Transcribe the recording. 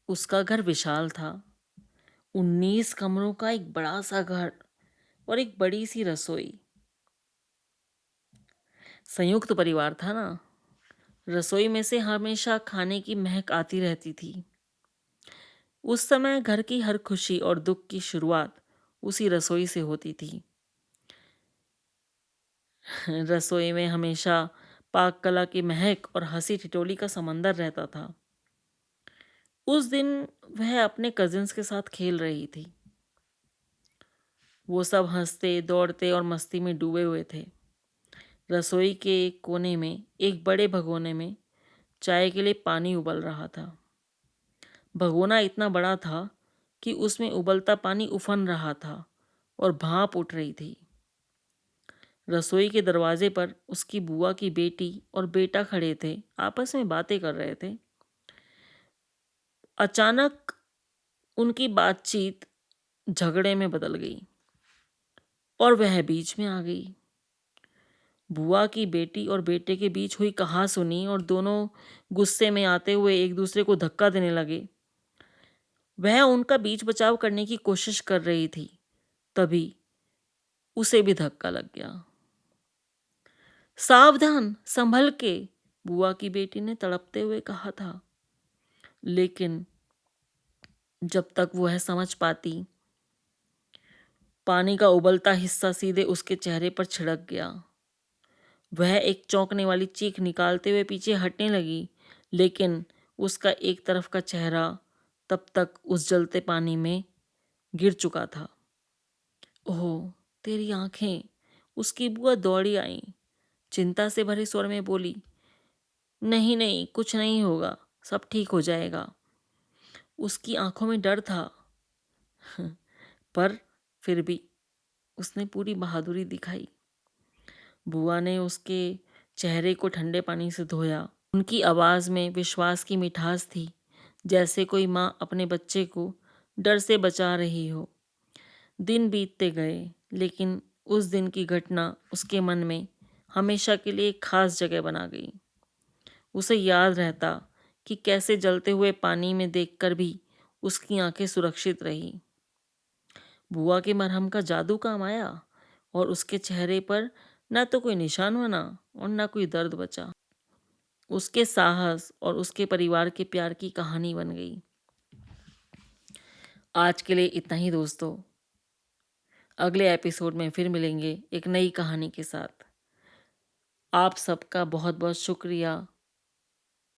उसका घर विशाल था। 19 कमरों का एक बड़ा सा घर और एक बड़ी सी रसोई। संयुक्त परिवार था ना। रसोई में से हमेशा खाने की महक आती रहती थी। उस समय घर की हर खुशी और दुख की शुरुआत उसी रसोई से होती थी। रसोई में हमेशा पाक कला की महक और हंसी ठिठोली का समंदर रहता था। उस दिन वह अपने कजिन्स के साथ खेल रही थी। वो सब हंसते दौड़ते और मस्ती में डूबे हुए थे। रसोई के एक कोने में एक बड़े भगोने में चाय के लिए पानी उबल रहा था। भगोना इतना बड़ा था कि उसमें उबलता पानी उफन रहा था और भाप उठ रही थी। रसोई के दरवाजे पर उसकी बुआ की बेटी और बेटा खड़े थे, आपस में बातें कर रहे थे। अचानक उनकी बातचीत झगड़े में बदल गई और वह बीच में आ गई। बुआ की बेटी और बेटे के बीच हुई कहासुनी और दोनों गुस्से में आते हुए एक दूसरे को धक्का देने लगे। वह उनका बीच बचाव करने की कोशिश कर रही थी, तभी उसे भी धक्का लग गया। सावधान, संभल के, बुआ की बेटी ने तड़पते हुए कहा था। लेकिन जब तक वह समझ पाती, पानी का उबलता हिस्सा सीधे उसके चेहरे पर छिड़क गया। वह एक चौंकने वाली चीख निकालते हुए पीछे हटने लगी, लेकिन उसका एक तरफ का चेहरा तब तक उस जलते पानी में गिर चुका था। ओह, तेरी आंखें! उसकी बुआ दौड़ी आई, चिंता से भरे स्वर में बोली, नहीं नहीं, कुछ नहीं होगा, सब ठीक हो जाएगा। उसकी आंखों में डर था, पर फिर भी उसने पूरी बहादुरी दिखाई। बुआ ने उसके चेहरे को ठंडे पानी से धोया। उनकी आवाज़ में विश्वास की मिठास थी, जैसे कोई माँ अपने बच्चे को डर से बचा रही हो। दिन बीतते गए, लेकिन उस दिन की घटना उसके मन में हमेशा के लिए एक खास जगह बना गई। उसे याद रहता कि कैसे जलते हुए पानी में देखकर भी उसकी आंखें सुरक्षित रही। बुआ के मरहम का जादू काम आया और उसके चेहरे पर ना तो कोई निशान बना और ना कोई दर्द बचा। उसके साहस और उसके परिवार के प्यार की कहानी बन गई। आज के लिए इतना ही दोस्तों। अगले एपिसोड में फिर मिलेंगे एक नई कहानी के साथ। आप सबका बहुत बहुत शुक्रिया।